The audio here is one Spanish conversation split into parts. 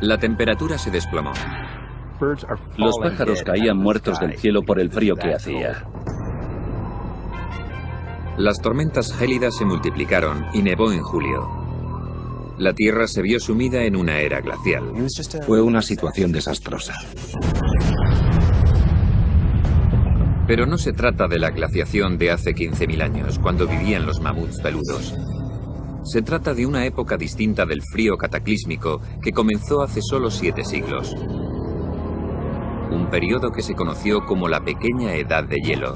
La temperatura se desplomó. Los pájaros caían muertos del cielo por el frío que hacía. Las tormentas gélidas se multiplicaron y nevó en julio. La Tierra se vio sumida en una era glacial. Fue una situación desastrosa. Pero no se trata de la glaciación de hace 15.000 años, cuando vivían los mamuts peludos. Se trata de una época distinta del frío cataclísmico que comenzó hace solo 7 siglos. Un periodo que se conoció como la Pequeña Edad de Hielo.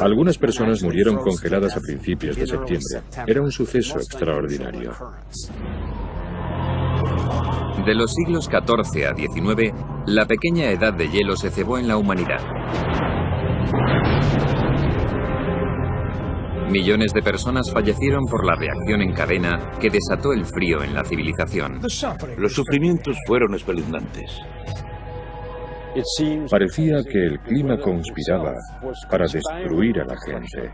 Algunas personas murieron congeladas a principios de septiembre. Era un suceso extraordinario. De los siglos XIV a XIX, la Pequeña Edad de Hielo se cebó en la humanidad. Millones de personas fallecieron por la reacción en cadena que desató el frío en la civilización. Los sufrimientos fueron espeluznantes. Parecía que el clima conspiraba para destruir a la gente.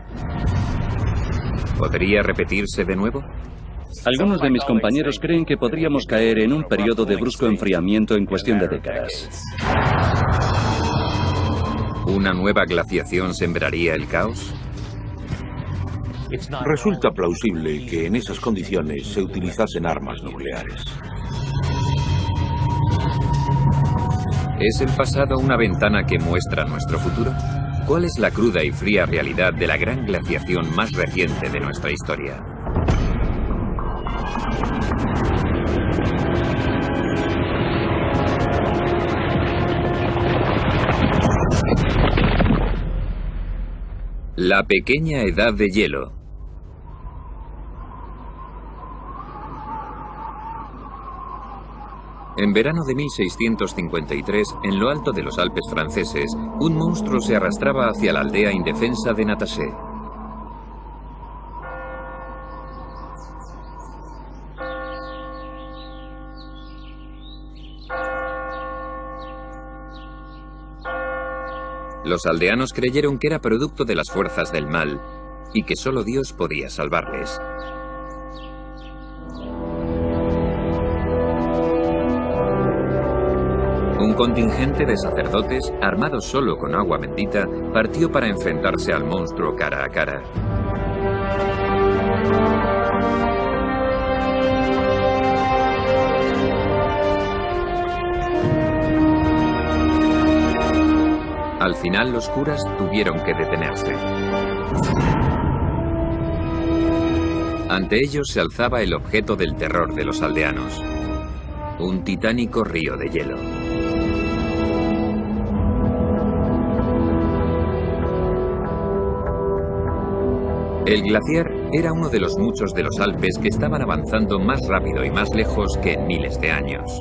¿Podría repetirse de nuevo? Algunos de mis compañeros creen que podríamos caer en un periodo de brusco enfriamiento en cuestión de décadas. ¿Una nueva glaciación sembraría el caos? Resulta plausible que en esas condiciones se utilizasen armas nucleares. ¿Es el pasado una ventana que muestra nuestro futuro? ¿Cuál es la cruda y fría realidad de la gran glaciación más reciente de nuestra historia? La Pequeña Edad de Hielo. En verano de 1653, en lo alto de los Alpes franceses, un monstruo se arrastraba hacia la aldea indefensa de Natashe. Los aldeanos creyeron que era producto de las fuerzas del mal y que solo Dios podía salvarles. Un contingente de sacerdotes, armados solo con agua bendita, partió para enfrentarse al monstruo cara a cara. Al final, los curas tuvieron que detenerse. Ante ellos se alzaba el objeto del terror de los aldeanos: un titánico río de hielo. El glaciar era uno de los muchos de los Alpes que estaban avanzando más rápido y más lejos que en miles de años.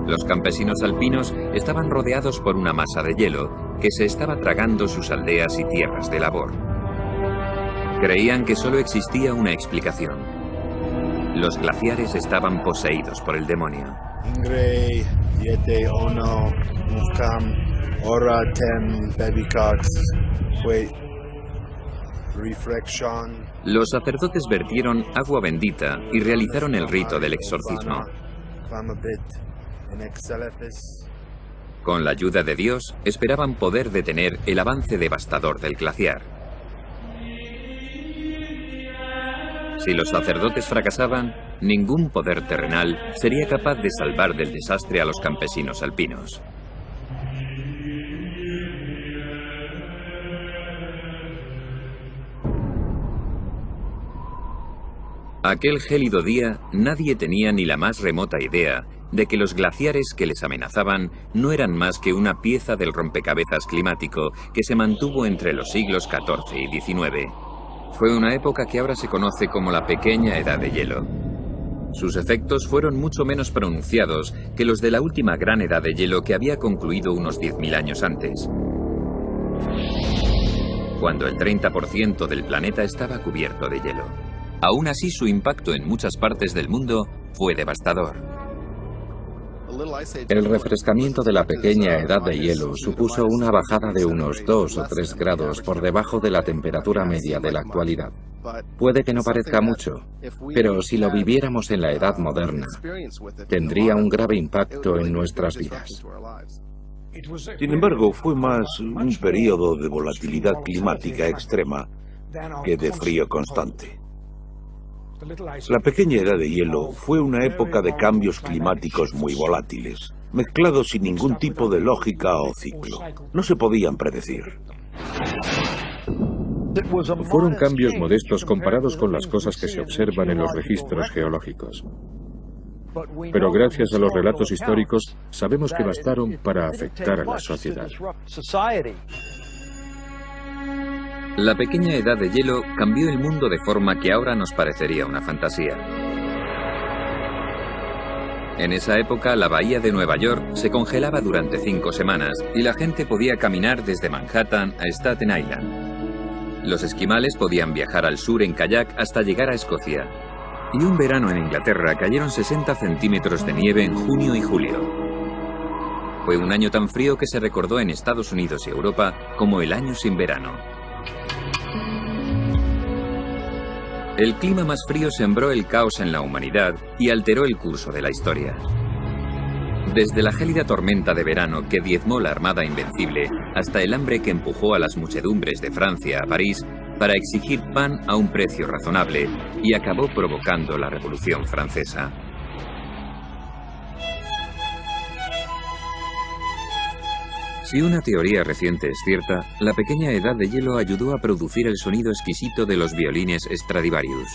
Los campesinos alpinos estaban rodeados por una masa de hielo que se estaba tragando sus aldeas y tierras de labor. Creían que solo existía una explicación: los glaciares estaban poseídos por el demonio. Los sacerdotes vertieron agua bendita y realizaron el rito del exorcismo. Con la ayuda de Dios, esperaban poder detener el avance devastador del glaciar. Si los sacerdotes fracasaban, ningún poder terrenal sería capaz de salvar del desastre a los campesinos alpinos. Aquel gélido día, nadie tenía ni la más remota idea de que los glaciares que les amenazaban no eran más que una pieza del rompecabezas climático que se mantuvo entre los siglos XIV y XIX. Fue una época que ahora se conoce como la Pequeña Edad de Hielo. Sus efectos fueron mucho menos pronunciados que los de la última gran edad de hielo que había concluido unos 10.000 años antes, cuando el 30% del planeta estaba cubierto de hielo. Aún así, su impacto en muchas partes del mundo fue devastador. El refrescamiento de la pequeña edad de hielo supuso una bajada de unos 2 o 3 grados por debajo de la temperatura media de la actualidad. Puede que no parezca mucho, pero si lo viviéramos en la edad moderna, tendría un grave impacto en nuestras vidas. Sin embargo, fue más un periodo de volatilidad climática extrema que de frío constante. La pequeña edad de hielo fue una época de cambios climáticos muy volátiles, mezclados sin ningún tipo de lógica o ciclo. No se podían predecir. Fueron cambios modestos comparados con las cosas que se observan en los registros geológicos. Pero gracias a los relatos históricos, sabemos que bastaron para afectar a la sociedad. La pequeña edad de hielo cambió el mundo de forma que ahora nos parecería una fantasía. En esa época, la bahía de Nueva York se congelaba durante 5 semanas y la gente podía caminar desde Manhattan a Staten Island. Los esquimales podían viajar al sur en kayak hasta llegar a Escocia. Y un verano en Inglaterra cayeron 60 centímetros de nieve en junio y julio. Fue un año tan frío que se recordó en Estados Unidos y Europa como el año sin verano. El clima más frío sembró el caos en la humanidad y alteró el curso de la historia. Desde la gélida tormenta de verano que diezmó la Armada Invencible hasta el hambre que empujó a las muchedumbres de Francia a París para exigir pan a un precio razonable y acabó provocando la Revolución Francesa. Si una teoría reciente es cierta, la pequeña edad de hielo ayudó a producir el sonido exquisito de los violines Stradivarius.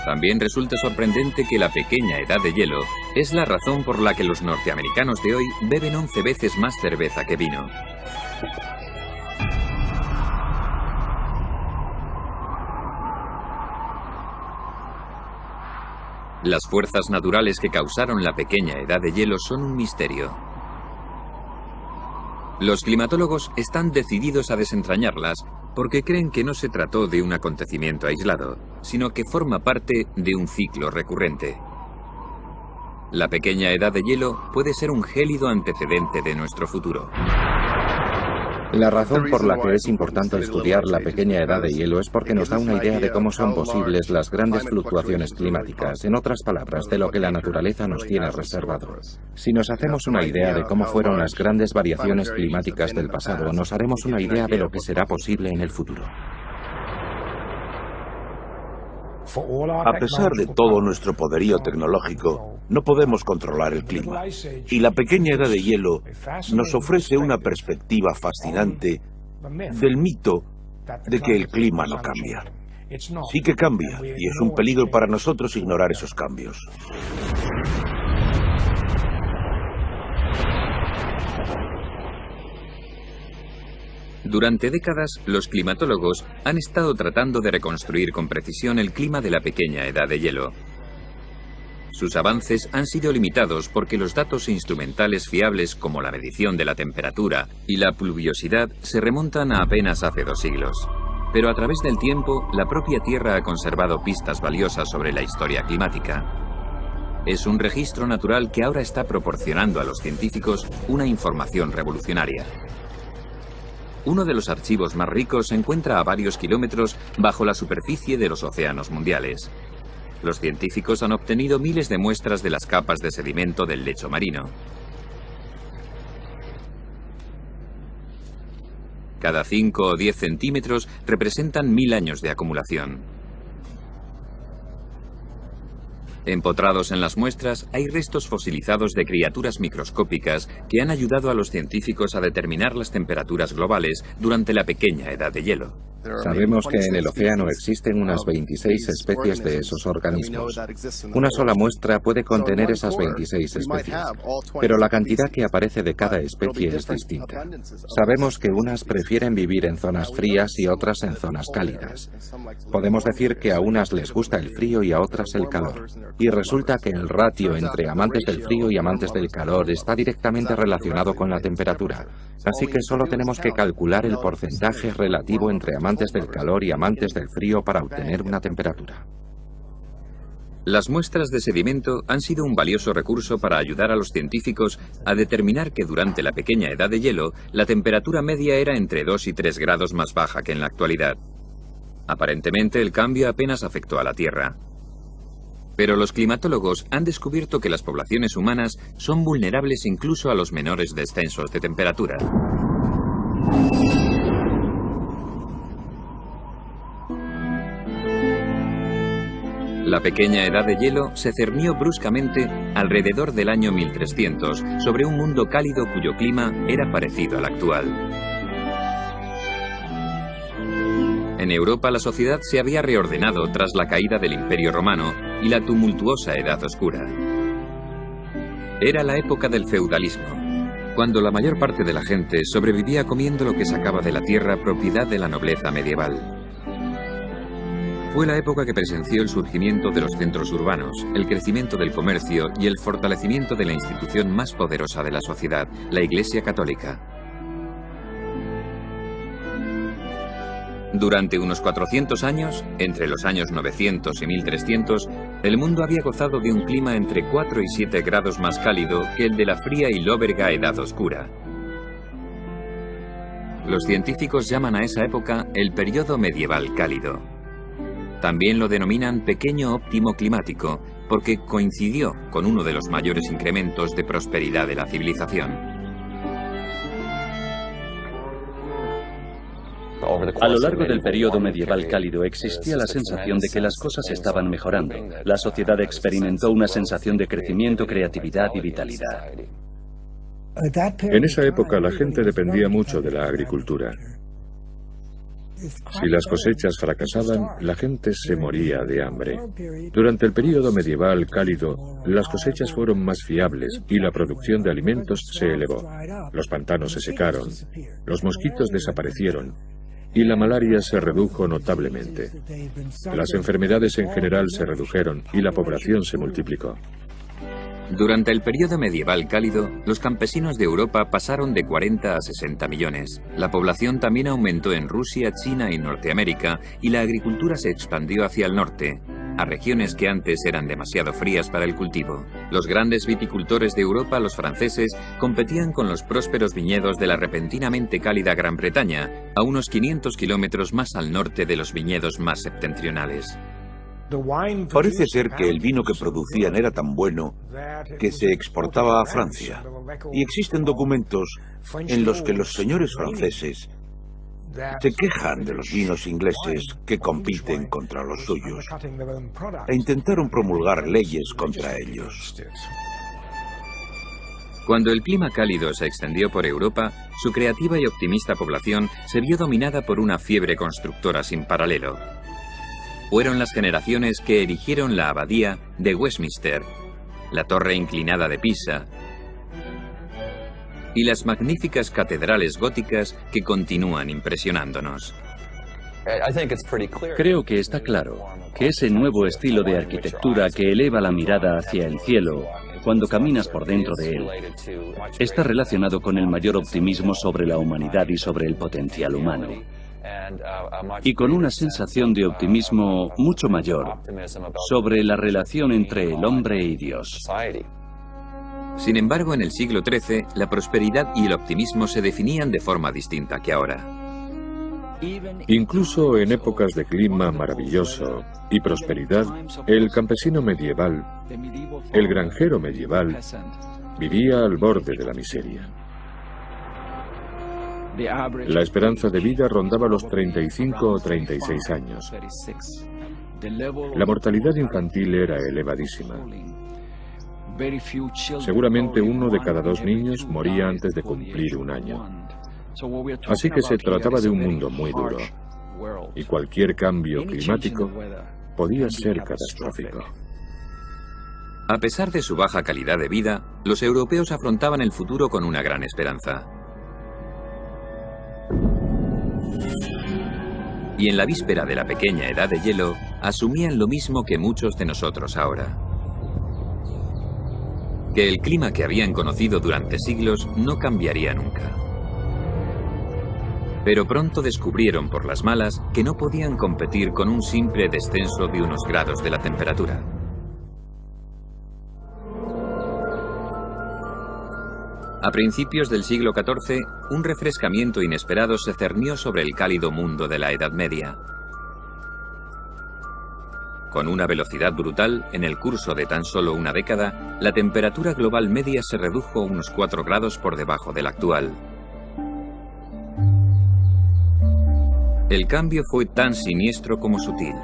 También resulta sorprendente que la pequeña edad de hielo es la razón por la que los norteamericanos de hoy beben 11 veces más cerveza que vino. Las fuerzas naturales que causaron la pequeña edad de hielo son un misterio. Los climatólogos están decididos a desentrañarlas porque creen que no se trató de un acontecimiento aislado, sino que forma parte de un ciclo recurrente. La pequeña edad de hielo puede ser un gélido antecedente de nuestro futuro. La razón por la que es importante estudiar la pequeña edad de hielo es porque nos da una idea de cómo son posibles las grandes fluctuaciones climáticas, en otras palabras, de lo que la naturaleza nos tiene reservado. Si nos hacemos una idea de cómo fueron las grandes variaciones climáticas del pasado, nos haremos una idea de lo que será posible en el futuro. A pesar de todo nuestro poderío tecnológico, no podemos controlar el clima. Y la pequeña edad de hielo nos ofrece una perspectiva fascinante del mito de que el clima no cambia. Sí que cambia, y es un peligro para nosotros ignorar esos cambios. Durante décadas, los climatólogos han estado tratando de reconstruir con precisión el clima de la pequeña edad de hielo. Sus avances han sido limitados porque los datos instrumentales fiables como la medición de la temperatura y la pluviosidad se remontan a apenas hace 2 siglos. Pero a través del tiempo, la propia Tierra ha conservado pistas valiosas sobre la historia climática. Es un registro natural que ahora está proporcionando a los científicos una información revolucionaria. Uno de los archivos más ricos se encuentra a varios kilómetros bajo la superficie de los océanos mundiales. Los científicos han obtenido miles de muestras de las capas de sedimento del lecho marino. Cada 5 o 10 centímetros representan 1000 años de acumulación. Empotrados en las muestras hay restos fosilizados de criaturas microscópicas que han ayudado a los científicos a determinar las temperaturas globales durante la pequeña edad de hielo. Sabemos que en el océano existen unas 26 especies de esos organismos. Una sola muestra puede contener esas 26 especies, pero la cantidad que aparece de cada especie es distinta. Sabemos que unas prefieren vivir en zonas frías y otras en zonas cálidas. Podemos decir que a unas les gusta el frío y a otras el calor. Y resulta que el ratio entre amantes del frío y amantes del calor está directamente relacionado con la temperatura. Así que solo tenemos que calcular el porcentaje relativo entre amantes del calor y amantes del frío para obtener una temperatura. Las muestras de sedimento han sido un valioso recurso para ayudar a los científicos a determinar que durante la pequeña edad de hielo, la temperatura media era entre 2 y 3 grados más baja que en la actualidad. Aparentemente, el cambio apenas afectó a la Tierra. Pero los climatólogos han descubierto que las poblaciones humanas son vulnerables incluso a los menores descensos de temperatura. La pequeña edad de hielo se cernió bruscamente alrededor del año 1300 sobre un mundo cálido cuyo clima era parecido al actual. En Europa la sociedad se había reordenado tras la caída del Imperio Romano y la tumultuosa Edad Oscura. Era la época del feudalismo, cuando la mayor parte de la gente sobrevivía comiendo lo que sacaba de la tierra propiedad de la nobleza medieval. Fue la época que presenció el surgimiento de los centros urbanos, el crecimiento del comercio y el fortalecimiento de la institución más poderosa de la sociedad, la Iglesia Católica. Durante unos 400 años, entre los años 900 y 1300, el mundo había gozado de un clima entre 4 y 7 grados más cálido que el de la fría y lóbrega Edad Oscura. Los científicos llaman a esa época el período medieval cálido. También lo denominan pequeño óptimo climático, porque coincidió con uno de los mayores incrementos de prosperidad de la civilización. A lo largo del periodo medieval cálido existía la sensación de que las cosas estaban mejorando. La sociedad experimentó una sensación de crecimiento, creatividad y vitalidad. En esa época la gente dependía mucho de la agricultura. Si las cosechas fracasaban, la gente se moría de hambre. Durante el período medieval cálido, las cosechas fueron más fiables y la producción de alimentos se elevó. Los pantanos se secaron, los mosquitos desaparecieron y la malaria se redujo notablemente. Las enfermedades en general se redujeron y la población se multiplicó. Durante el periodo medieval cálido, los campesinos de Europa pasaron de 40 a 60 millones. La población también aumentó en Rusia, China y Norteamérica, y la agricultura se expandió hacia el norte, a regiones que antes eran demasiado frías para el cultivo. Los grandes viticultores de Europa, los franceses, competían con los prósperos viñedos de la repentinamente cálida Gran Bretaña, a unos 500 kilómetros más al norte de los viñedos más septentrionales. Parece ser que el vino que producían era tan bueno que se exportaba a Francia. Y existen documentos en los que los señores franceses se quejan de los vinos ingleses que compiten contra los suyos e intentaron promulgar leyes contra ellos. Cuando el clima cálido se extendió por Europa, su creativa y optimista población se vio dominada por una fiebre constructora sin paralelo. Fueron las generaciones que erigieron la abadía de Westminster, la torre inclinada de Pisa y las magníficas catedrales góticas que continúan impresionándonos. Creo que está claro que ese nuevo estilo de arquitectura que eleva la mirada hacia el cielo cuando caminas por dentro de él está relacionado con el mayor optimismo sobre la humanidad y sobre el potencial humano. Y con una sensación de optimismo mucho mayor sobre la relación entre el hombre y Dios. Sin embargo, en el siglo XIII, la prosperidad y el optimismo se definían de forma distinta que ahora. Incluso en épocas de clima maravilloso y prosperidad, el campesino medieval, el granjero medieval, vivía al borde de la miseria. La esperanza de vida rondaba los 35 o 36 años. La mortalidad infantil era elevadísima. Seguramente 1 de cada 2 niños moría antes de cumplir 1 año. Así que se trataba de un mundo muy duro, y cualquier cambio climático podía ser catastrófico. A pesar de su baja calidad de vida, los europeos afrontaban el futuro con una gran esperanza. Y en la víspera de la pequeña edad de hielo, asumían lo mismo que muchos de nosotros ahora. Que el clima que habían conocido durante siglos no cambiaría nunca. Pero pronto descubrieron por las malas que no podían competir con un simple descenso de unos grados de la temperatura. A principios del siglo XIV, un refrescamiento inesperado se cernió sobre el cálido mundo de la Edad Media. Con una velocidad brutal, en el curso de tan solo una década, la temperatura global media se redujo unos 4 grados por debajo de la actual. El cambio fue tan siniestro como sutil.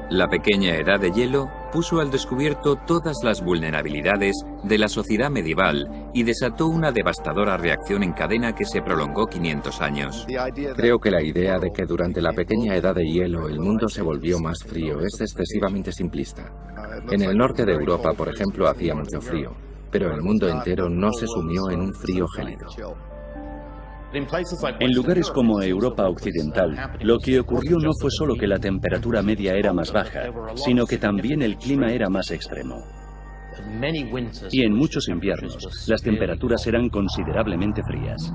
La pequeña edad de hielo puso al descubierto todas las vulnerabilidades de la sociedad medieval y desató una devastadora reacción en cadena que se prolongó 500 años. Creo que la idea de que durante la pequeña edad de hielo el mundo se volvió más frío es excesivamente simplista. En el norte de Europa, por ejemplo, hacía mucho frío, pero el mundo entero no se sumió en un frío gélido. En lugares como Europa Occidental, lo que ocurrió no fue solo que la temperatura media era más baja, sino que también el clima era más extremo. Y en muchos inviernos, las temperaturas eran considerablemente frías.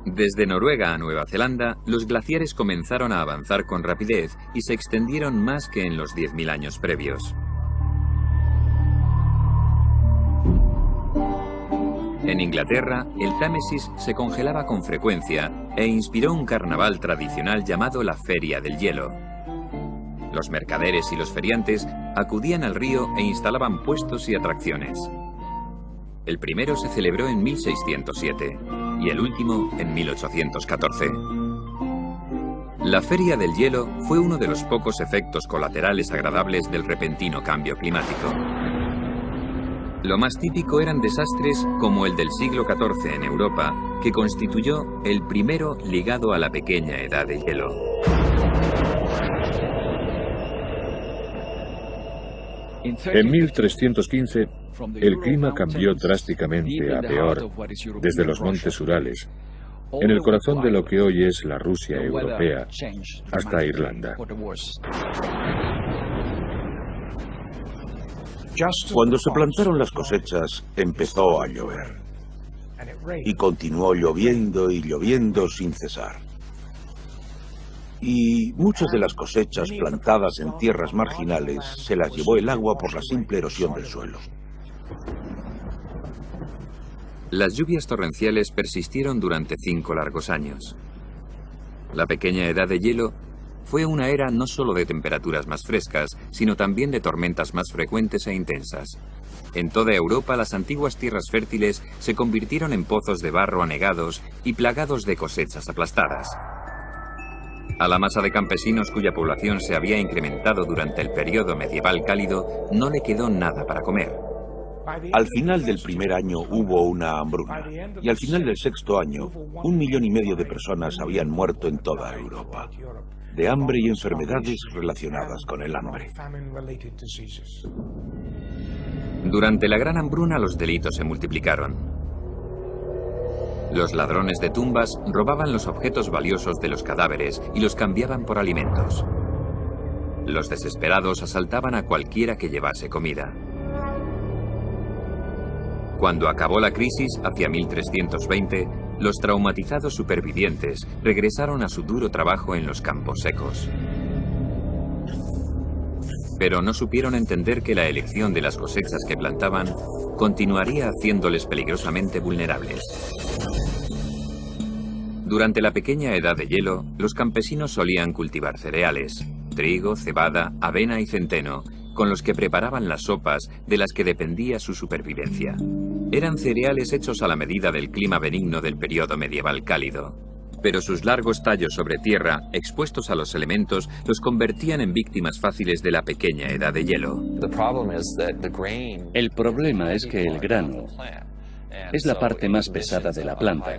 Desde Noruega a Nueva Zelanda, los glaciares comenzaron a avanzar con rapidez y se extendieron más que en los 10.000 años previos. En Inglaterra, el Támesis se congelaba con frecuencia e inspiró un carnaval tradicional llamado la Feria del Hielo. Los mercaderes y los feriantes acudían al río e instalaban puestos y atracciones. El primero se celebró en 1607 y el último en 1814. La Feria del Hielo fue uno de los pocos efectos colaterales agradables del repentino cambio climático. Lo más típico eran desastres como el del siglo XIV en Europa, que constituyó el primero ligado a la pequeña edad de hielo. En 1315, el clima cambió drásticamente a peor desde los montes Urales, en el corazón de lo que hoy es la Rusia europea, hasta Irlanda. Cuando se plantaron las cosechas, empezó a llover. Y continuó lloviendo y lloviendo sin cesar. Y muchas de las cosechas plantadas en tierras marginales se las llevó el agua por la simple erosión del suelo. Las lluvias torrenciales persistieron durante 5 largos años. La pequeña edad de hielo fue una era no solo de temperaturas más frescas, sino también de tormentas más frecuentes e intensas. En toda Europa, las antiguas tierras fértiles se convirtieron en pozos de barro anegados y plagados de cosechas aplastadas. A la masa de campesinos cuya población se había incrementado durante el periodo medieval cálido, no le quedó nada para comer. Al final del primer año hubo una hambruna, y al final del sexto año, 1,5 millones de personas habían muerto en toda Europa, de hambre y enfermedades relacionadas con el hambre. Durante la gran hambruna los delitos se multiplicaron. Los ladrones de tumbas robaban los objetos valiosos de los cadáveres y los cambiaban por alimentos. Los desesperados asaltaban a cualquiera que llevase comida. Cuando acabó la crisis, hacia 1320, los traumatizados supervivientes regresaron a su duro trabajo en los campos secos. Pero no supieron entender que la elección de las cosechas que plantaban continuaría haciéndoles peligrosamente vulnerables. Durante la pequeña edad de hielo, los campesinos solían cultivar cereales, trigo, cebada, avena y centeno, con los que preparaban las sopas de las que dependía su supervivencia. Eran cereales hechos a la medida del clima benigno del periodo medieval cálido. Pero sus largos tallos sobre tierra, expuestos a los elementos, los convertían en víctimas fáciles de la pequeña edad de hielo. El problema es que el grano es la parte más pesada de la planta.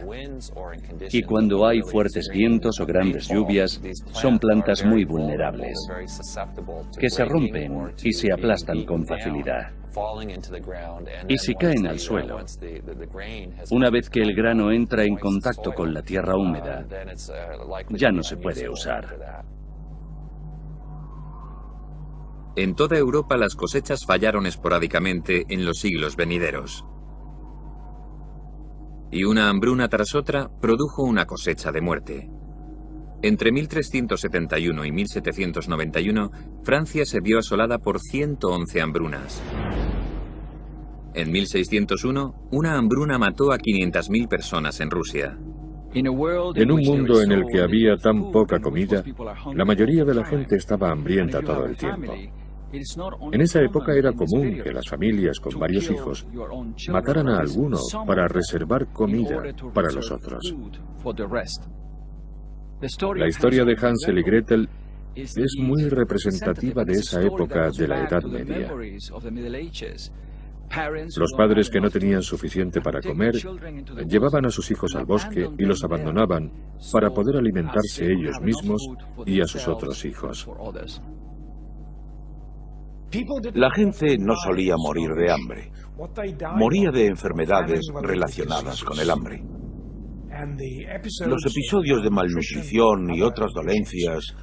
Y cuando hay fuertes vientos o grandes lluvias, son plantas muy vulnerables, que se rompen y se aplastan con facilidad. Y si caen al suelo, una vez que el grano entra en contacto con la tierra húmeda, ya no se puede usar. En toda Europa las cosechas fallaron esporádicamente en los siglos venideros. Y una hambruna tras otra produjo una cosecha de muerte. Entre 1371 y 1791, Francia se vio asolada por 111 hambrunas. En 1601, una hambruna mató a 500.000 personas en Rusia. En un mundo en el que había tan poca comida, la mayoría de la gente estaba hambrienta todo el tiempo. En esa época era común que las familias con varios hijos mataran a alguno para reservar comida para los otros. La historia de Hansel y Gretel es muy representativa de esa época de la Edad Media. Los padres que no tenían suficiente para comer llevaban a sus hijos al bosque y los abandonaban para poder alimentarse ellos mismos y a sus otros hijos. La gente no solía morir de hambre, moría de enfermedades relacionadas con el hambre. Los episodios de malnutrición y otras dolencias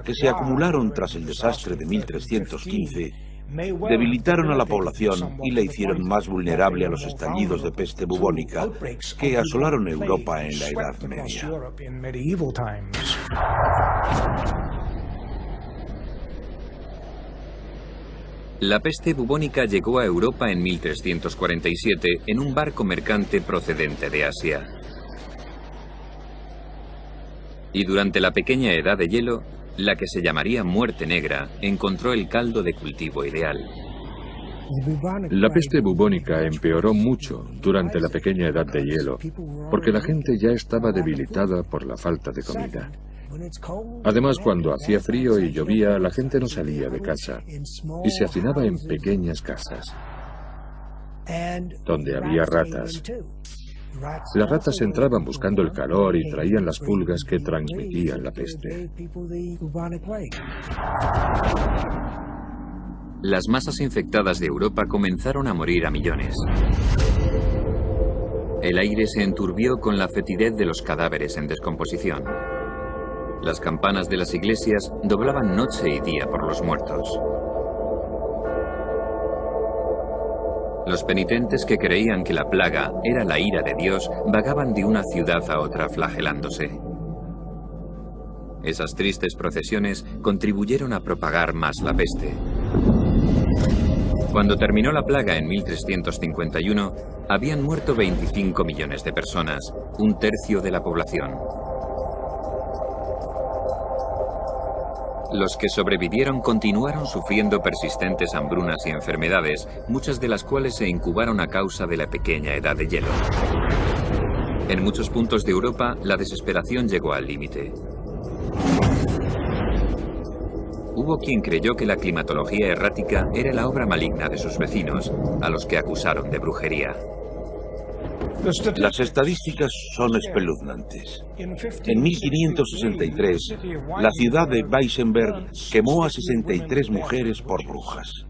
que se acumularon tras el desastre de 1315 debilitaron a la población y la hicieron más vulnerable a los estallidos de peste bubónica que asolaron Europa en la Edad Media. La peste bubónica llegó a Europa en 1347 en un barco mercante procedente de Asia. Y durante la pequeña edad de hielo, la que se llamaría Muerte Negra encontró el caldo de cultivo ideal. La peste bubónica empeoró mucho durante la pequeña edad de hielo, porque la gente ya estaba debilitada por la falta de comida. Además, cuando hacía frío y llovía, la gente no salía de casa y se hacinaba en pequeñas casas, donde había ratas. Las ratas entraban buscando el calor y traían las pulgas que transmitían la peste. Las masas infectadas de Europa comenzaron a morir a millones. El aire se enturbió con la fetidez de los cadáveres en descomposición. Las campanas de las iglesias doblaban noche y día por los muertos. Los penitentes que creían que la plaga era la ira de Dios vagaban de una ciudad a otra flagelándose. Esas tristes procesiones contribuyeron a propagar más la peste. Cuando terminó la plaga en 1351, habían muerto 25 millones de personas, un tercio de la población. Los que sobrevivieron continuaron sufriendo persistentes hambrunas y enfermedades, muchas de las cuales se incubaron a causa de la pequeña edad de hielo. En muchos puntos de Europa, la desesperación llegó al límite. Hubo quien creyó que la climatología errática era la obra maligna de sus vecinos, a los que acusaron de brujería. Las estadísticas son espeluznantes. En 1563, la ciudad de Weissenberg quemó a 63 mujeres por brujas.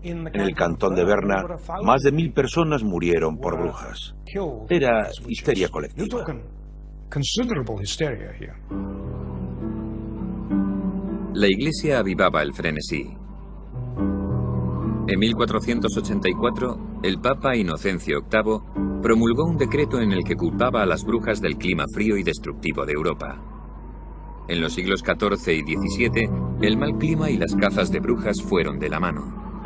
En el cantón de Berna, más de 1000 personas murieron por brujas. Era histeria colectiva. La Iglesia avivaba el frenesí. En 1484, el Papa Inocencio VIII promulgó un decreto en el que culpaba a las brujas del clima frío y destructivo de Europa. En los siglos XIV y XVII, el mal clima y las cazas de brujas fueron de la mano.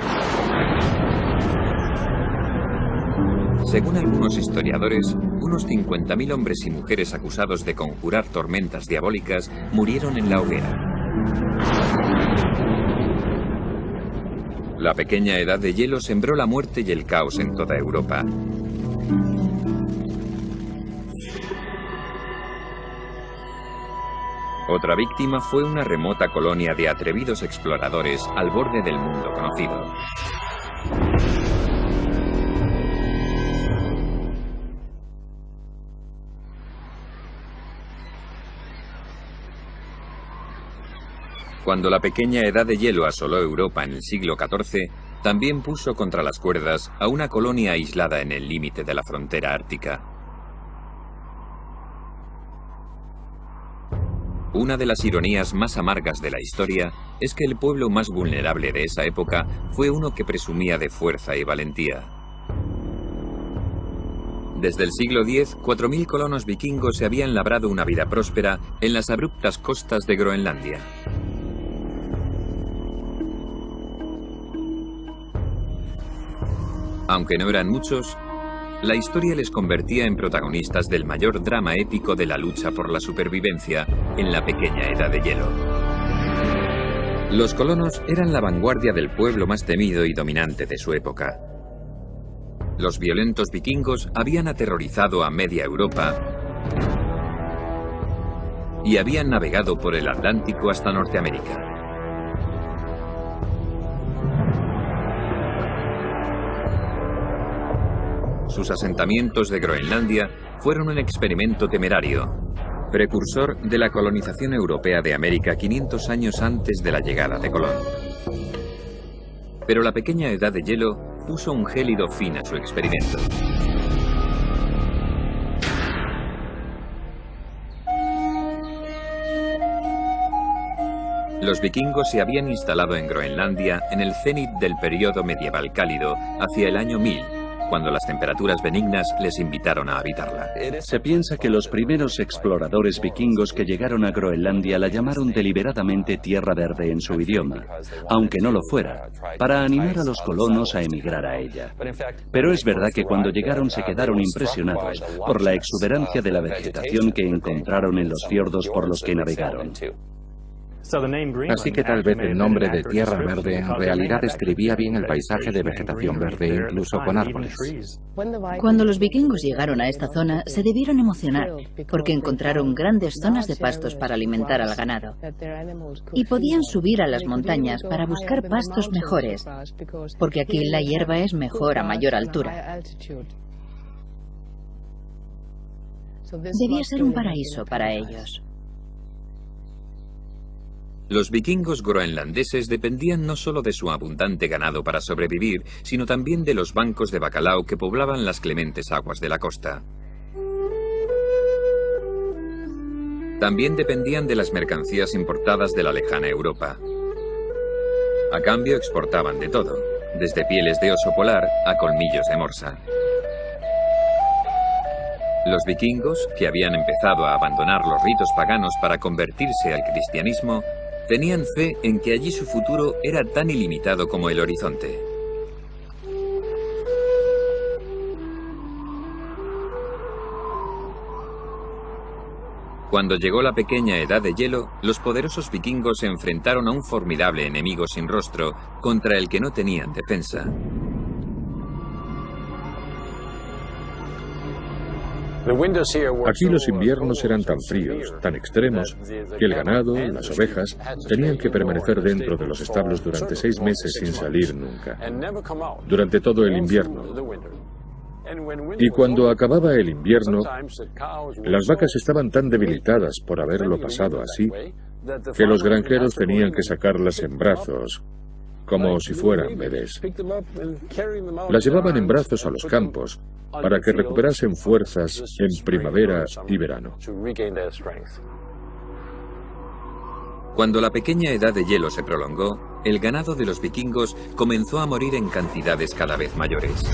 Según algunos historiadores, unos 50.000 hombres y mujeres acusados de conjurar tormentas diabólicas murieron en la hoguera. La pequeña edad de hielo sembró la muerte y el caos en toda Europa. Otra víctima fue una remota colonia de atrevidos exploradores al borde del mundo conocido. Cuando la pequeña edad de hielo asoló Europa en el siglo XIV, también puso contra las cuerdas a una colonia aislada en el límite de la frontera ártica. Una de las ironías más amargas de la historia es que el pueblo más vulnerable de esa época fue uno que presumía de fuerza y valentía. Desde el siglo X, 4.000 colonos vikingos se habían labrado una vida próspera en las abruptas costas de Groenlandia. Aunque no eran muchos, la historia les convertía en protagonistas del mayor drama épico de la lucha por la supervivencia en la pequeña edad de hielo. Los colonos eran la vanguardia del pueblo más temido y dominante de su época. Los violentos vikingos habían aterrorizado a media Europa y habían navegado por el Atlántico hasta Norteamérica. Sus asentamientos de Groenlandia fueron un experimento temerario, precursor de la colonización europea de América 500 años antes de la llegada de Colón. Pero la pequeña edad de hielo puso un gélido fin a su experimento. Los vikingos se habían instalado en Groenlandia en el cenit del periodo medieval cálido, hacia el año 1000, cuando las temperaturas benignas les invitaron a habitarla. Se piensa que los primeros exploradores vikingos que llegaron a Groenlandia la llamaron deliberadamente Tierra Verde en su idioma, aunque no lo fuera, para animar a los colonos a emigrar a ella. Pero es verdad que cuando llegaron se quedaron impresionados por la exuberancia de la vegetación que encontraron en los fiordos por los que navegaron. Así que tal vez el nombre de Tierra Verde en realidad describía bien el paisaje de vegetación verde, incluso con árboles. Cuando los vikingos llegaron a esta zona, se debieron emocionar, porque encontraron grandes zonas de pastos para alimentar al ganado. Y podían subir a las montañas para buscar pastos mejores, porque aquí la hierba es mejor a mayor altura. Debía ser un paraíso para ellos. Los vikingos groenlandeses dependían no solo de su abundante ganado para sobrevivir, sino también de los bancos de bacalao que poblaban las clementes aguas de la costa. También dependían de las mercancías importadas de la lejana Europa. A cambio exportaban de todo, desde pieles de oso polar a colmillos de morsa. Los vikingos, que habían empezado a abandonar los ritos paganos para convertirse al cristianismo, tenían fe en que allí su futuro era tan ilimitado como el horizonte. Cuando llegó la pequeña edad de hielo, los poderosos vikingos se enfrentaron a un formidable enemigo sin rostro, contra el que no tenían defensa. Aquí los inviernos eran tan fríos, tan extremos, que el ganado, las ovejas, tenían que permanecer dentro de los establos durante 6 meses sin salir nunca, durante todo el invierno. Y cuando acababa el invierno, las vacas estaban tan debilitadas por haberlo pasado así, que los granjeros tenían que sacarlas en brazos, como si fueran bebés. Las llevaban en brazos a los campos para que recuperasen fuerzas en primavera y verano. Cuando la pequeña edad de hielo se prolongó, el ganado de los vikingos comenzó a morir en cantidades cada vez mayores.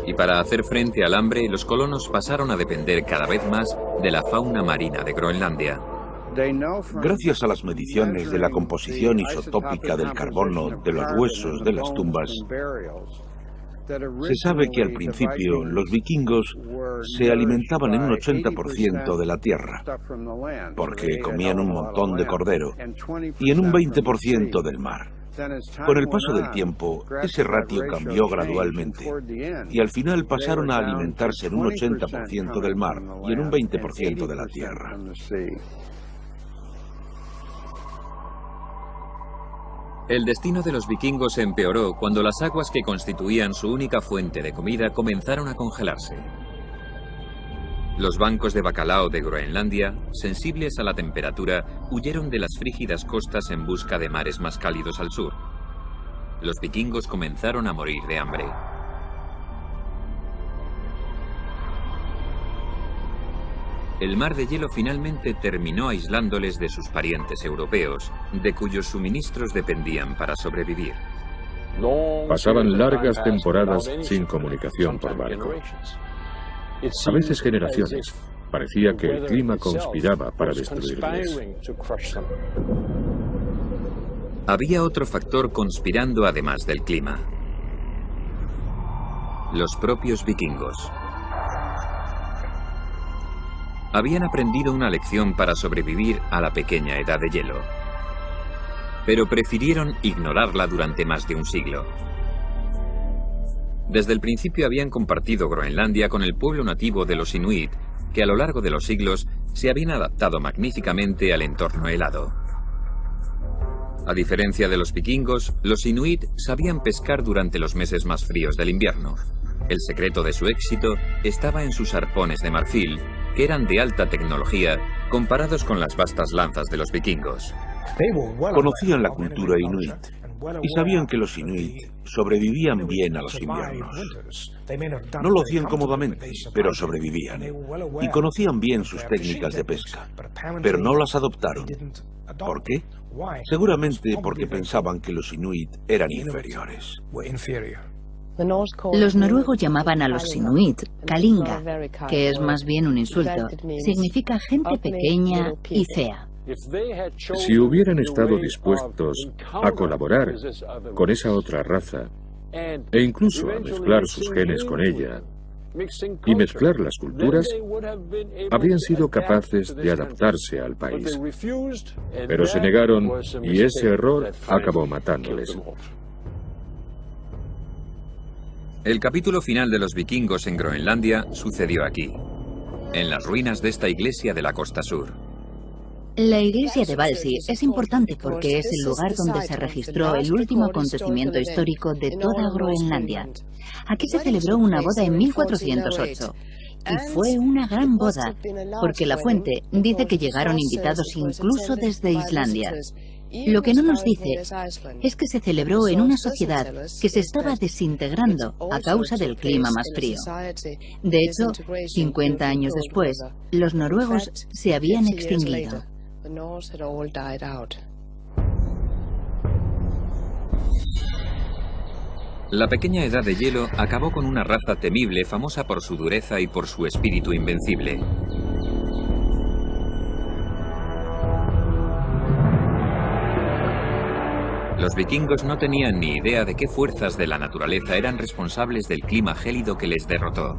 Y para hacer frente al hambre, los colonos pasaron a depender cada vez más de la fauna marina de Groenlandia. Gracias a las mediciones de la composición isotópica del carbono de los huesos de las tumbas, se sabe que al principio los vikingos se alimentaban en un 80% de la tierra, porque comían un montón de cordero, y en un 20% del mar. Con el paso del tiempo, ese ratio cambió gradualmente, y al final pasaron a alimentarse en un 80% del mar y en un 20% de la tierra. El destino de los vikingos se empeoró cuando las aguas que constituían su única fuente de comida comenzaron a congelarse. Los bancos de bacalao de Groenlandia, sensibles a la temperatura, huyeron de las frígidas costas en busca de mares más cálidos al sur. Los vikingos comenzaron a morir de hambre. El mar de hielo finalmente terminó aislándoles de sus parientes europeos, de cuyos suministros dependían para sobrevivir. Pasaban largas temporadas sin comunicación por barco. A veces generaciones. Parecía que el clima conspiraba para destruirles. Había otro factor conspirando además del clima: los propios vikingos. Habían aprendido una lección para sobrevivir a la pequeña edad de hielo, pero prefirieron ignorarla durante más de un siglo. Desde el principio habían compartido Groenlandia con el pueblo nativo de los Inuit, que a lo largo de los siglos se habían adaptado magníficamente al entorno helado. A diferencia de los vikingos, los Inuit sabían pescar durante los meses más fríos del invierno. El secreto de su éxito estaba en sus arpones de marfil, que eran de alta tecnología comparados con las vastas lanzas de los vikingos. Conocían la cultura inuit y sabían que los inuit sobrevivían bien a los inviernos. No lo hacían cómodamente, pero sobrevivían. Y conocían bien sus técnicas de pesca, pero no las adoptaron. ¿Por qué? Seguramente porque pensaban que los inuit eran inferiores. Los noruegos llamaban a los inuit Kalinga, que es más bien un insulto. Significa gente pequeña y fea. Si hubieran estado dispuestos a colaborar con esa otra raza e incluso a mezclar sus genes con ella y mezclar las culturas, habrían sido capaces de adaptarse al país. Pero se negaron y ese error acabó matándoles. El capítulo final de los vikingos en Groenlandia sucedió aquí, en las ruinas de esta iglesia de la costa sur. La iglesia de Valsi es importante porque es el lugar donde se registró el último acontecimiento histórico de toda Groenlandia. Aquí se celebró una boda en 1408. Y fue una gran boda, porque la fuente dice que llegaron invitados incluso desde Islandia. Lo que no nos dice es que se celebró en una sociedad que se estaba desintegrando a causa del clima más frío. De hecho, 50 años después, los noruegos se habían extinguido. La pequeña edad de hielo acabó con una raza temible famosa por su dureza y por su espíritu invencible. Los vikingos no tenían ni idea de qué fuerzas de la naturaleza eran responsables del clima gélido que les derrotó.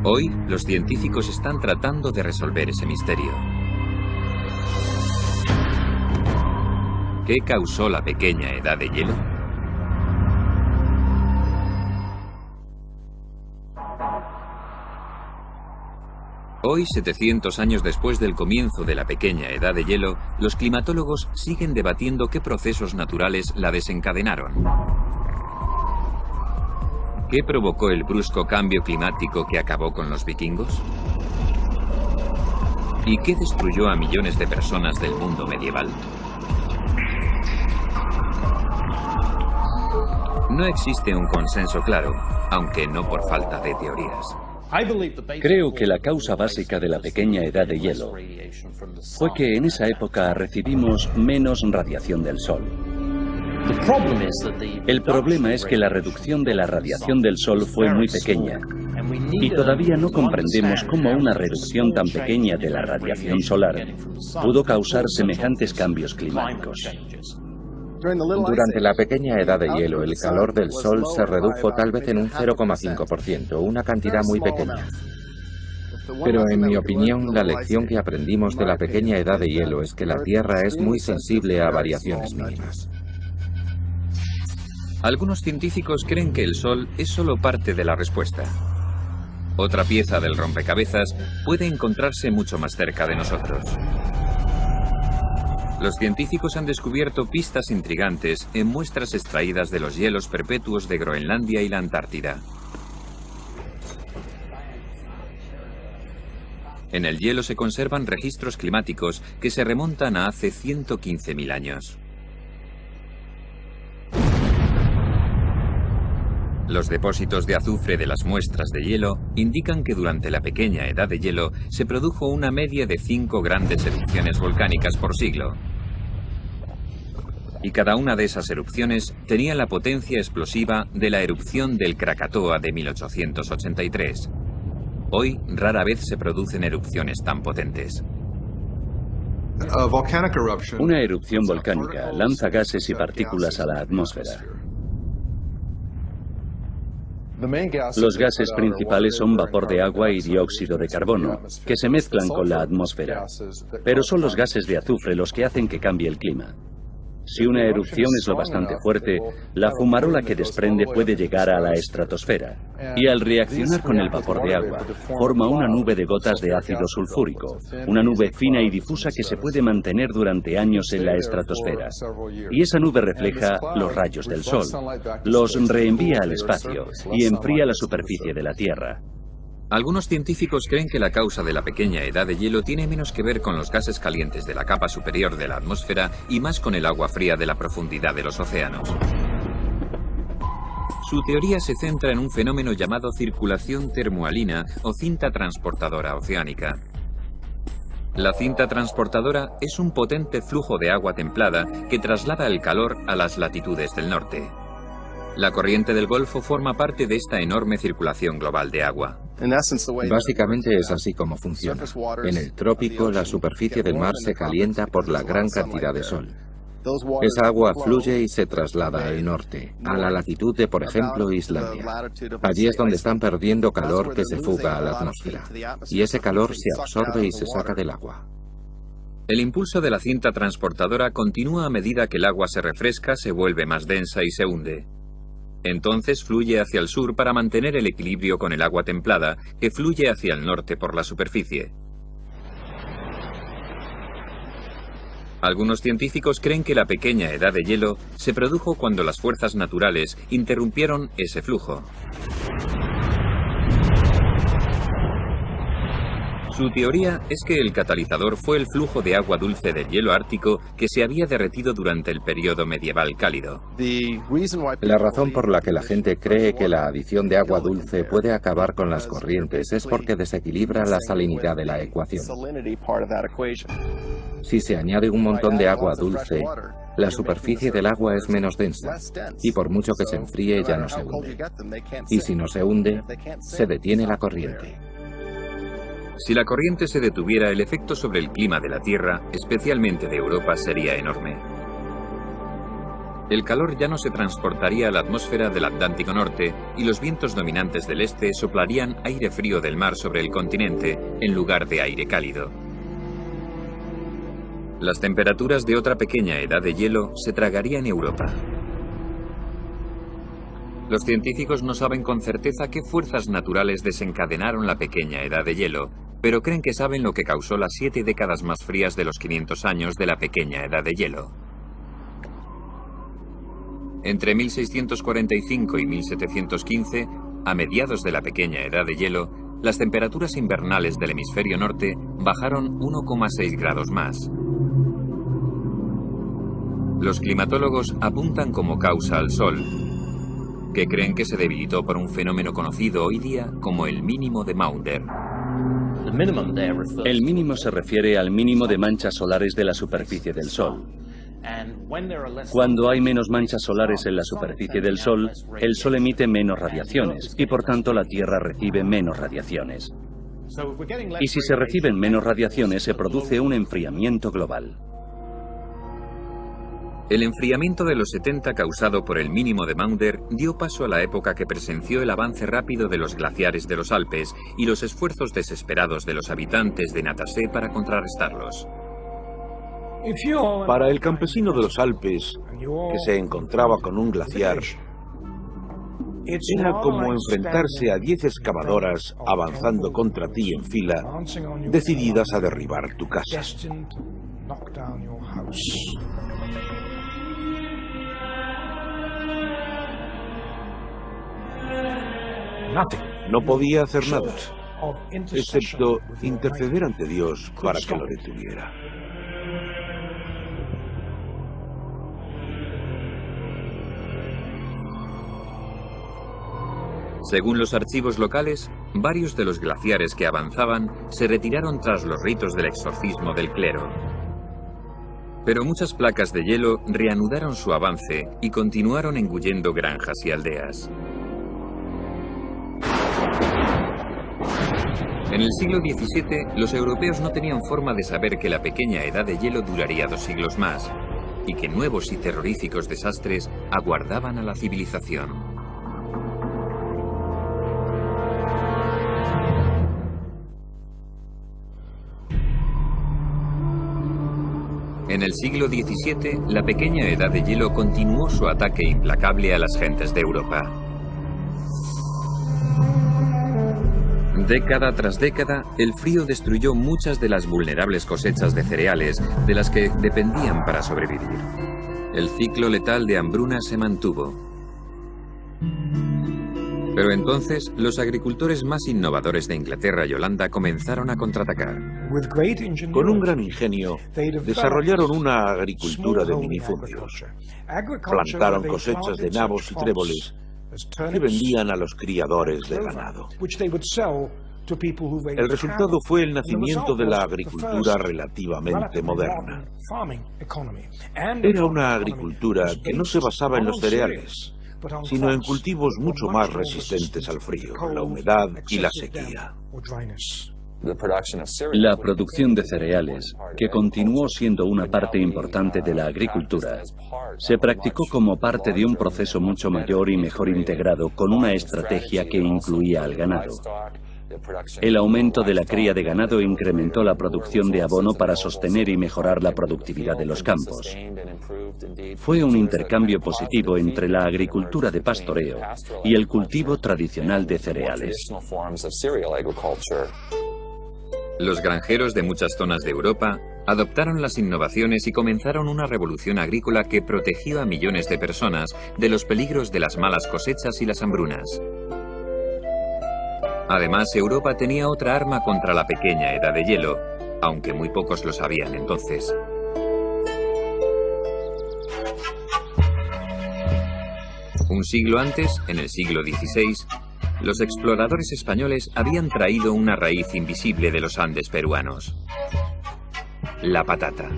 Hoy, los científicos están tratando de resolver ese misterio. ¿Qué causó la pequeña edad de hielo? Hoy, 700 años después del comienzo de la pequeña edad de hielo, los climatólogos siguen debatiendo qué procesos naturales la desencadenaron. ¿Qué provocó el brusco cambio climático que acabó con los vikingos? ¿Y qué destruyó a millones de personas del mundo medieval? No existe un consenso claro, aunque no por falta de teorías. Creo que la causa básica de la pequeña edad de hielo fue que en esa época recibimos menos radiación del Sol. El problema es que la reducción de la radiación del Sol fue muy pequeña y todavía no comprendemos cómo una reducción tan pequeña de la radiación solar pudo causar semejantes cambios climáticos. Durante la pequeña edad de hielo, el calor del Sol se redujo tal vez en un 0,5%, una cantidad muy pequeña. Pero en mi opinión, la lección que aprendimos de la pequeña edad de hielo es que la Tierra es muy sensible a variaciones mínimas. Algunos científicos creen que el Sol es solo parte de la respuesta. Otra pieza del rompecabezas puede encontrarse mucho más cerca de nosotros. Los científicos han descubierto pistas intrigantes en muestras extraídas de los hielos perpetuos de Groenlandia y la Antártida. En el hielo se conservan registros climáticos que se remontan a hace 115.000 años. Los depósitos de azufre de las muestras de hielo indican que durante la pequeña edad de hielo se produjo una media de 5 grandes erupciones volcánicas por siglo. Y cada una de esas erupciones tenía la potencia explosiva de la erupción del Krakatoa de 1883. Hoy rara vez se producen erupciones tan potentes. Una erupción volcánica lanza gases y partículas a la atmósfera. Los gases principales son vapor de agua y dióxido de carbono, que se mezclan con la atmósfera. Pero son los gases de azufre los que hacen que cambie el clima. Si una erupción es lo bastante fuerte, la fumarola que desprende puede llegar a la estratosfera, y al reaccionar con el vapor de agua, forma una nube de gotas de ácido sulfúrico, una nube fina y difusa que se puede mantener durante años en la estratosfera. Y esa nube refleja los rayos del Sol, los reenvía al espacio y enfría la superficie de la Tierra. Algunos científicos creen que la causa de la pequeña edad de hielo tiene menos que ver con los gases calientes de la capa superior de la atmósfera y más con el agua fría de la profundidad de los océanos. Su teoría se centra en un fenómeno llamado circulación termohalina o cinta transportadora oceánica. La cinta transportadora es un potente flujo de agua templada que traslada el calor a las latitudes del norte. La corriente del Golfo forma parte de esta enorme circulación global de agua. Básicamente es así como funciona. En el trópico, la superficie del mar se calienta por la gran cantidad de sol. Esa agua fluye y se traslada al norte, a la latitud de, por ejemplo, Islandia. Allí es donde están perdiendo calor que se fuga a la atmósfera. Y ese calor se absorbe y se saca del agua. El impulso de la cinta transportadora continúa a medida que el agua se refresca, se vuelve más densa y se hunde. Entonces fluye hacia el sur para mantener el equilibrio con el agua templada, que fluye hacia el norte por la superficie. Algunos científicos creen que la pequeña edad de hielo se produjo cuando las fuerzas naturales interrumpieron ese flujo. Su teoría es que el catalizador fue el flujo de agua dulce del hielo ártico que se había derretido durante el periodo medieval cálido. La razón por la que la gente cree que la adición de agua dulce puede acabar con las corrientes es porque desequilibra la salinidad de la ecuación. Si se añade un montón de agua dulce, la superficie del agua es menos densa, y por mucho que se enfríe ya no se hunde. Y si no se hunde, se detiene la corriente. Si la corriente se detuviera, el efecto sobre el clima de la Tierra, especialmente de Europa, sería enorme. El calor ya no se transportaría a la atmósfera del Atlántico Norte y los vientos dominantes del este soplarían aire frío del mar sobre el continente en lugar de aire cálido. Las temperaturas de otra pequeña edad de hielo se tragarían Europa. Los científicos no saben con certeza qué fuerzas naturales desencadenaron la pequeña edad de hielo, pero creen que saben lo que causó las 7 décadas más frías de los 500 años de la pequeña edad de hielo. Entre 1645 y 1715, a mediados de la pequeña edad de hielo, las temperaturas invernales del hemisferio norte bajaron 1,6 grados más. Los climatólogos apuntan como causa al Sol, que creen que se debilitó por un fenómeno conocido hoy día como el mínimo de Maunder. El mínimo se refiere al mínimo de manchas solares de la superficie del Sol. Cuando hay menos manchas solares en la superficie del Sol, el Sol emite menos radiaciones y por tanto la Tierra recibe menos radiaciones. Y si se reciben menos radiaciones, se produce un enfriamiento global. El enfriamiento de los 70 causado por el mínimo de Maunder dio paso a la época que presenció el avance rápido de los glaciares de los Alpes y los esfuerzos desesperados de los habitantes de Natasé para contrarrestarlos. Para el campesino de los Alpes, que se encontraba con un glaciar, era como enfrentarse a 10 excavadoras avanzando contra ti en fila, decididas a derribar tu casa. No podía hacer nada, excepto interceder ante Dios para que lo detuviera. Según los archivos locales, varios de los glaciares que avanzaban se retiraron tras los ritos del exorcismo del clero. Pero muchas placas de hielo reanudaron su avance y continuaron engullendo granjas y aldeas. En el siglo XVII, los europeos no tenían forma de saber que la pequeña edad de hielo duraría 2 siglos más y que nuevos y terroríficos desastres aguardaban a la civilización. En el siglo XVII, la pequeña edad de hielo continuó su ataque implacable a las gentes de Europa. Década tras década, el frío destruyó muchas de las vulnerables cosechas de cereales de las que dependían para sobrevivir. El ciclo letal de hambruna se mantuvo. Pero entonces, los agricultores más innovadores de Inglaterra y Holanda comenzaron a contraatacar. Con un gran ingenio, desarrollaron una agricultura de minifundios. Plantaron cosechas de nabos y tréboles que vendían a los criadores de ganado. El resultado fue el nacimiento de la agricultura relativamente moderna. Era una agricultura que no se basaba en los cereales, sino en cultivos mucho más resistentes al frío, la humedad y la sequía. La producción de cereales, que continuó siendo una parte importante de la agricultura, se practicó como parte de un proceso mucho mayor y mejor integrado con una estrategia que incluía al ganado. El aumento de la cría de ganado incrementó la producción de abono para sostener y mejorar la productividad de los campos. Fue un intercambio positivo entre la agricultura de pastoreo y el cultivo tradicional de cereales. Los granjeros de muchas zonas de Europa adoptaron las innovaciones y comenzaron una revolución agrícola que protegió a millones de personas de los peligros de las malas cosechas y las hambrunas. Además, Europa tenía otra arma contra la pequeña edad de hielo, aunque muy pocos lo sabían entonces. Un siglo antes, en el siglo XVI, los exploradores españoles habían traído una raíz invisible de los Andes peruanos: la patata.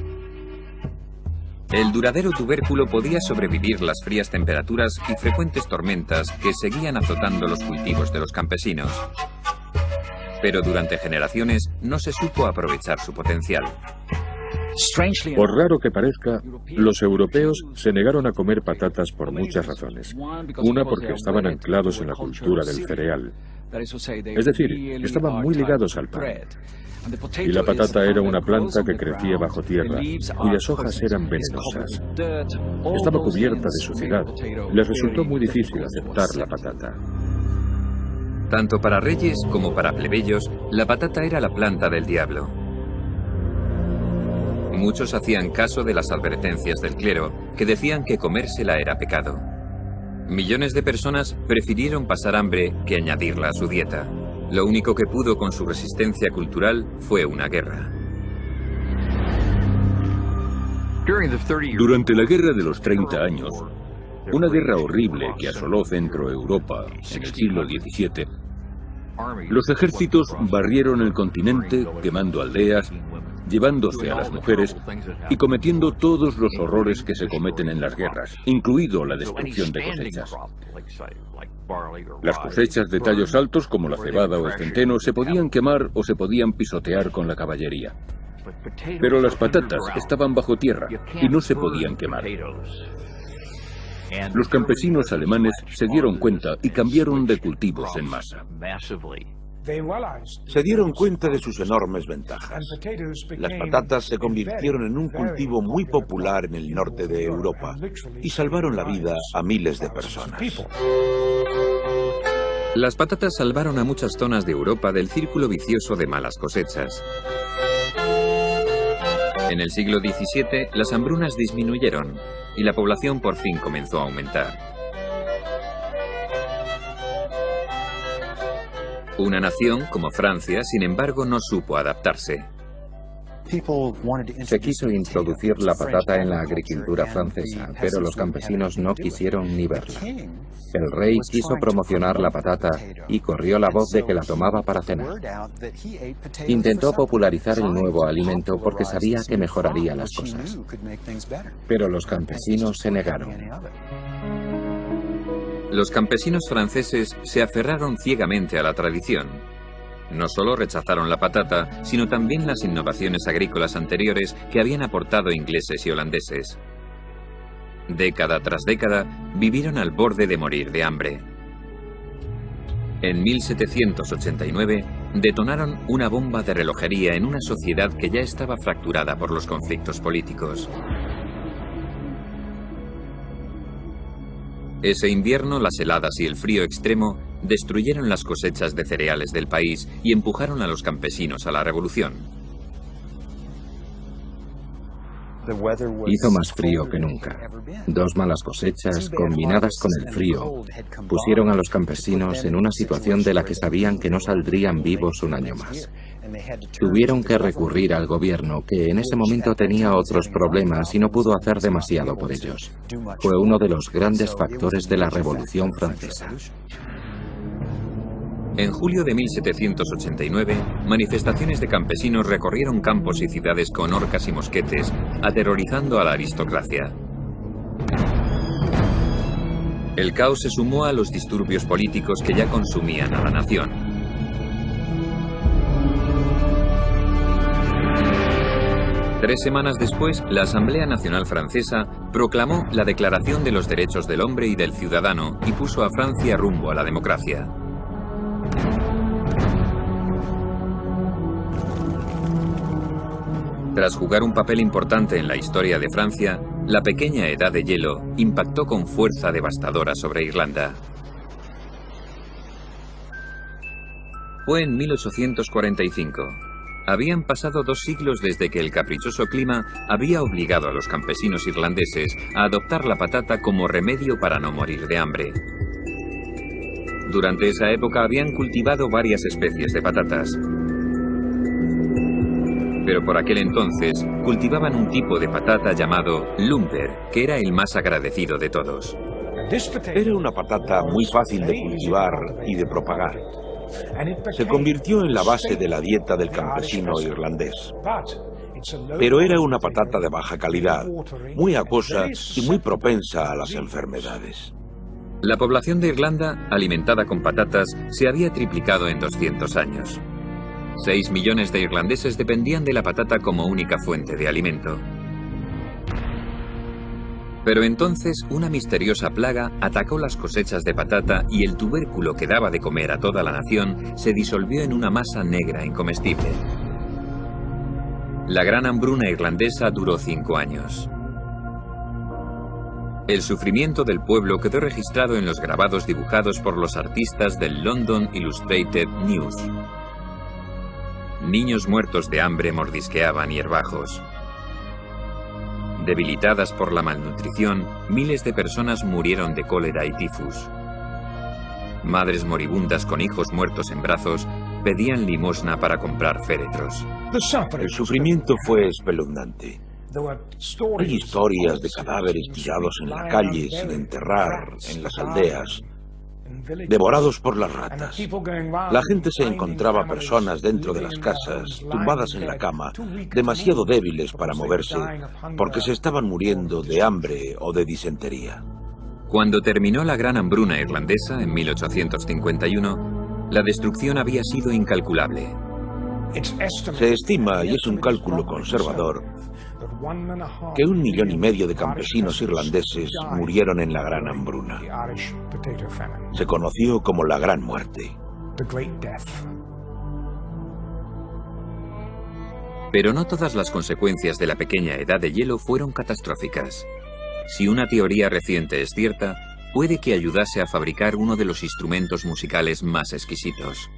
El duradero tubérculo podía sobrevivir las frías temperaturas y frecuentes tormentas que seguían azotando los cultivos de los campesinos. Pero durante generaciones no se supo aprovechar su potencial. Por raro que parezca, los europeos se negaron a comer patatas por muchas razones. Una, porque estaban anclados en la cultura del cereal. Es decir, estaban muy ligados al pan. Y la patata era una planta que crecía bajo tierra, cuyas hojas eran venenosas. Estaba cubierta de suciedad. Les resultó muy difícil aceptar la patata. Tanto para reyes como para plebeyos, la patata era la planta del diablo. Muchos hacían caso de las advertencias del clero, que decían que comérsela era pecado. Millones de personas prefirieron pasar hambre que añadirla a su dieta. Lo único que pudo con su resistencia cultural fue una guerra. Durante la Guerra de los 30 años, una guerra horrible que asoló Centro Europa en el siglo XVII, los ejércitos barrieron el continente quemando aldeas, llevándose a las mujeres y cometiendo todos los horrores que se cometen en las guerras, incluido la destrucción de cosechas. Las cosechas de tallos altos, como la cebada o el centeno, se podían quemar o se podían pisotear con la caballería. Pero las patatas estaban bajo tierra y no se podían quemar. Los campesinos alemanes se dieron cuenta y cambiaron de cultivos en masa. Se dieron cuenta de sus enormes ventajas. Las patatas se convirtieron en un cultivo muy popular en el norte de Europa y salvaron la vida a miles de personas. Las patatas salvaron a muchas zonas de Europa del círculo vicioso de malas cosechas. En el siglo XVII, las hambrunas disminuyeron y la población por fin comenzó a aumentar. Una nación como Francia, sin embargo, no supo adaptarse. Se quiso introducir la patata en la agricultura francesa, pero los campesinos no quisieron ni verla. El rey quiso promocionar la patata y corrió la voz de que la tomaba para cenar. Intentó popularizar el nuevo alimento porque sabía que mejoraría las cosas. Pero los campesinos se negaron. Los campesinos franceses se aferraron ciegamente a la tradición. No solo rechazaron la patata, sino también las innovaciones agrícolas anteriores que habían aportado ingleses y holandeses. Década tras década, vivieron al borde de morir de hambre. En 1789, detonaron una bomba de relojería en una sociedad que ya estaba fracturada por los conflictos políticos. Ese invierno, las heladas y el frío extremo destruyeron las cosechas de cereales del país y empujaron a los campesinos a la revolución. Hizo más frío que nunca. 2 malas cosechas, combinadas con el frío, pusieron a los campesinos en una situación de la que sabían que no saldrían vivos un año más. Tuvieron que recurrir al gobierno, que en ese momento tenía otros problemas y no pudo hacer demasiado por ellos. Fue uno de los grandes factores de la Revolución Francesa. En julio de 1789, manifestaciones de campesinos recorrieron campos y ciudades con horcas y mosquetes, aterrorizando a la aristocracia. El caos se sumó a los disturbios políticos que ya consumían a la nación. Tres semanas después, la Asamblea Nacional Francesa proclamó la Declaración de los Derechos del Hombre y del Ciudadano y puso a Francia rumbo a la democracia. Tras jugar un papel importante en la historia de Francia, la pequeña Edad de Hielo impactó con fuerza devastadora sobre Irlanda. Fue en 1845. Habían pasado 2 siglos desde que el caprichoso clima había obligado a los campesinos irlandeses a adoptar la patata como remedio para no morir de hambre. Durante esa época habían cultivado varias especies de patatas. Pero por aquel entonces cultivaban un tipo de patata llamado lumper, que era el más agradecido de todos. Era una patata muy fácil de cultivar y de propagar. Se convirtió en la base de la dieta del campesino irlandés. Pero era una patata de baja calidad, muy acuosa y muy propensa a las enfermedades. La población de Irlanda, alimentada con patatas, se había triplicado en 200 años. 6 millones de irlandeses dependían de la patata como única fuente de alimento. Pero entonces una misteriosa plaga atacó las cosechas de patata y el tubérculo que daba de comer a toda la nación se disolvió en una masa negra incomestible. La gran hambruna irlandesa duró 5 años. El sufrimiento del pueblo quedó registrado en los grabados dibujados por los artistas del London Illustrated News. Niños muertos de hambre mordisqueaban hierbajos. Debilitadas por la malnutrición, miles de personas murieron de cólera y tifus. Madres moribundas con hijos muertos en brazos pedían limosna para comprar féretros. El sufrimiento fue espeluznante. Hay historias de cadáveres tirados en la calle sin enterrar en las aldeas, devorados por las ratas. La gente se encontraba personas dentro de las casas, tumbadas en la cama, demasiado débiles para moverse, porque se estaban muriendo de hambre o de disentería. Cuando terminó la gran hambruna irlandesa en 1851, la destrucción había sido incalculable. Se estima, y es un cálculo conservador, que 1,5 millones de campesinos irlandeses murieron en la gran hambruna. Se conoció como la Gran Muerte. Pero no todas las consecuencias de la pequeña Edad de Hielo fueron catastróficas. Si una teoría reciente es cierta, puede que ayudase a fabricar uno de los instrumentos musicales más exquisitos.